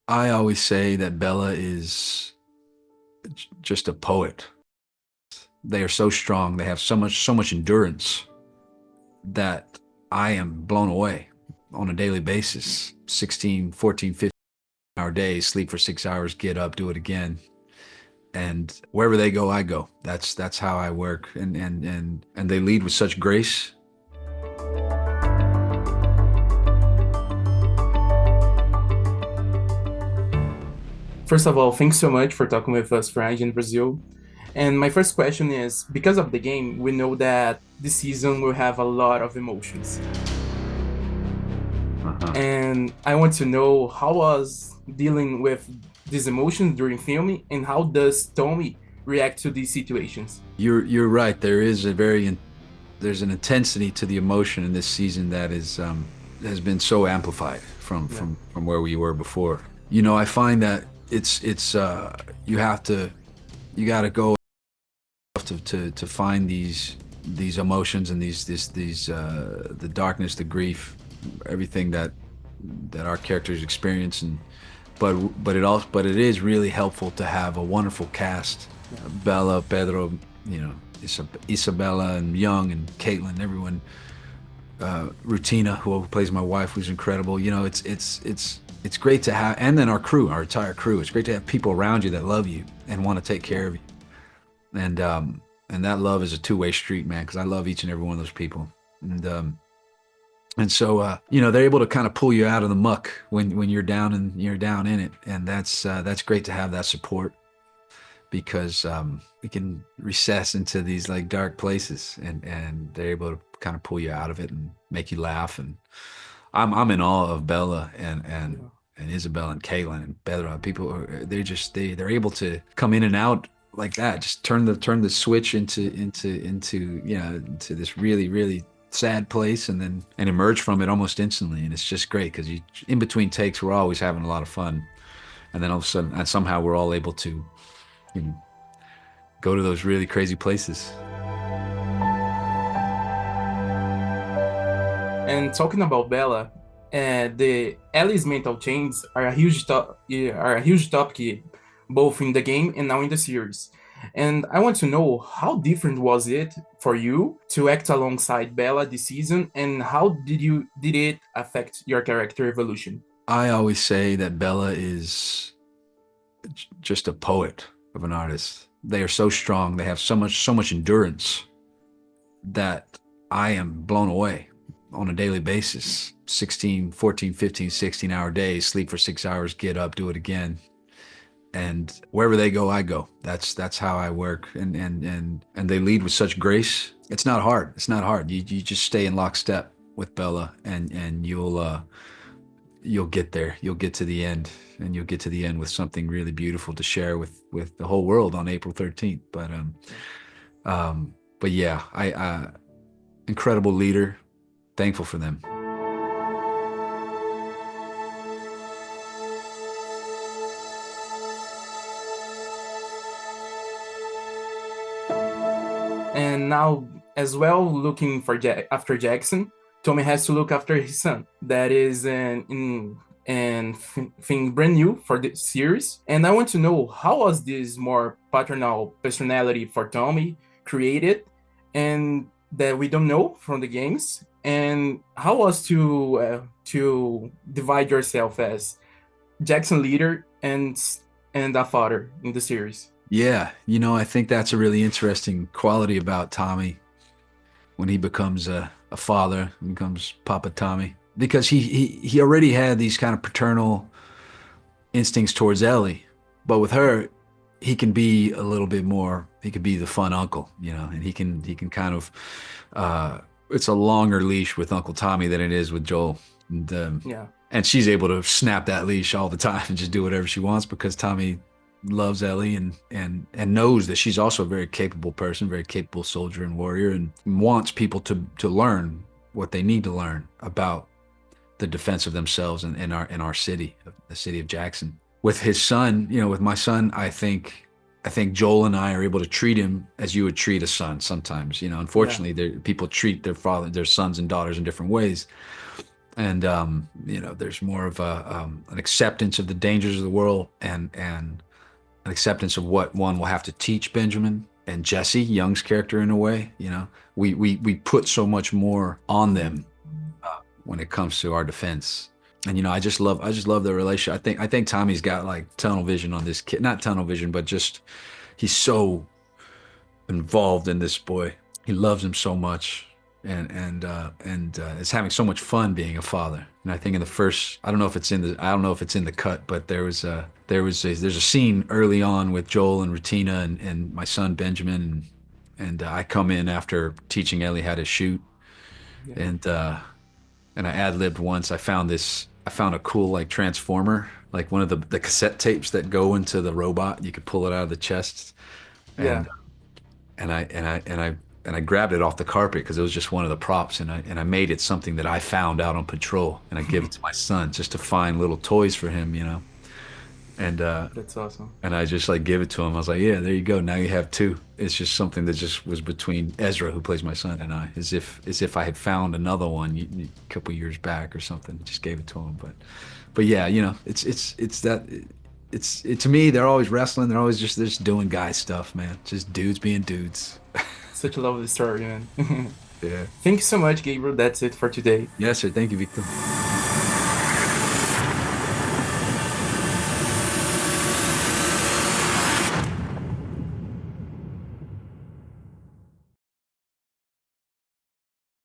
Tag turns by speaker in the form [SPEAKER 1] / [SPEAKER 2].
[SPEAKER 1] I always say that Bella is just a poet. They are so strong. They have so much endurance that I am blown away on a daily basis. 16, 14, 15-hour days, sleep for 6 hours, get up, do it again. And wherever they go, I go. That's how I work. And they lead with such grace.
[SPEAKER 2] First of all, thanks so much for talking with us for IGN Brasil. And my first question is, because of the game, we know that this season will have a lot of emotions.
[SPEAKER 1] Uh-huh.
[SPEAKER 2] And I want to know how was dealing with these emotions during filming and how does Tommy react to these situations?
[SPEAKER 1] You're right. There's an intensity to the emotion in this season that is has been so amplified from
[SPEAKER 2] Yeah.
[SPEAKER 1] where we were before. I find that it's you got to go to find these emotions and these the darkness, the grief, everything that our characters experience. And but it is really helpful to have a wonderful cast.
[SPEAKER 2] Yeah.
[SPEAKER 1] Bella, Pedro, Isabella, and Young, and Caitlin, everyone. Rutina, who plays my wife, who's incredible. It's great to have, and then our entire crew. It's great to have people around you that love you and want to take
[SPEAKER 2] Yeah.
[SPEAKER 1] care of you. And that love is a two-way street, man. Because I love each and every one of those people. And so they're able to kind of pull you out of the muck when you're down, and you're down in it. And that's great to have that support, because we can recess into these like dark places, and they're able to kind of pull you out of it and make you laugh. And I'm in awe of Bella
[SPEAKER 2] Yeah.
[SPEAKER 1] and Isabel and Caitlin and Pedro. They're able to come in and out like that. Just turn the switch into this really, really sad place, and emerge from it almost instantly. And it's just great because in between takes, we're always having a lot of fun. And then all of a sudden, and somehow we're all able to, you know, go to those really crazy places.
[SPEAKER 2] And talking about Bella, the Ellie's mental changes are a huge topic both in the game and now in the series. And I want to know how different was it for you to act alongside Bella this season, and how did it affect your character evolution?
[SPEAKER 1] I always say that Bella is just a poet of an artist. They are so strong. They have so much endurance that I am blown away on a daily basis. 16, 14, 15, 16-hour days, sleep for 6 hours, get up, do it again. And wherever they go, I go. That's how I work. And they lead with such grace. It's not hard. It's not hard. You just stay in lockstep with Bella, and you'll get there. You'll get to the end, and you'll get to the end with something really beautiful to share with the whole world on April 13th. But yeah, I incredible leader. Thankful for them.
[SPEAKER 2] And now, as well, looking for after Jackson, Tommy has to look after his son. That is thing brand new for the series. And I want to know, how was this more paternal personality for Tommy created, and that we don't know from the games. And how was to divide yourself as Jackson leader and a father in the series?
[SPEAKER 1] Yeah, I think that's a really interesting quality about Tommy when he becomes a father, becomes Papa Tommy, because he already had these kind of paternal instincts towards Ellie, but with her, he can be a little bit more. He could be the fun uncle, and he can kind of. It's a longer leash with Uncle Tommy than it is with Joel,
[SPEAKER 2] Yeah.
[SPEAKER 1] and she's able to snap that leash all the time and just do whatever she wants because Tommy loves Ellie and knows that she's also a very capable person, very capable soldier and warrior, and wants people to learn what they need to learn about the defense of themselves in our city, the city of Jackson. With his son, with my son, I think Joel and I are able to treat him as you would treat a son. Sometimes,
[SPEAKER 2] Yeah.
[SPEAKER 1] unfortunately, people treat their sons and daughters in different ways. and there's more of an acceptance of the dangers of the world, and an acceptance of what one will have to teach Benjamin and Jesse, Young's character, in a way. We put so much more on them when it comes to our defense. And I just love their relationship. I think Tommy's got like tunnel vision on this kid, not tunnel vision, but just he's so involved in this boy. He loves him so much, and is having so much fun being a father. And I think in the first, I don't know if it's in the cut, but there's a scene early on with Joel and Rutina and my son Benjamin, and I come in after teaching Ellie how to shoot,
[SPEAKER 2] Yeah.
[SPEAKER 1] and I ad-libbed once. I found a cool like transformer, like one of the cassette tapes that go into the robot. You could pull it out of the chest,
[SPEAKER 2] Yeah.
[SPEAKER 1] and and I grabbed it off the carpet because it was just one of the props, and I made it something that I found out on patrol, and I give it to my son just to find little toys for him. And
[SPEAKER 2] That's awesome.
[SPEAKER 1] and I just like give it to him. I was like, yeah, there you go. Now you have two. It's just something that just was between Ezra, who plays my son, and I, as if I had found another one a couple years back or something. Just gave it to him. But yeah, it's that. To me, they're always wrestling. They're just doing guy stuff, man. Just dudes being dudes.
[SPEAKER 2] Such a lovely story, man.
[SPEAKER 1] Yeah.
[SPEAKER 2] Thank you so much, Gabriel. That's it for today.
[SPEAKER 1] Yes, sir. Thank you, Victor.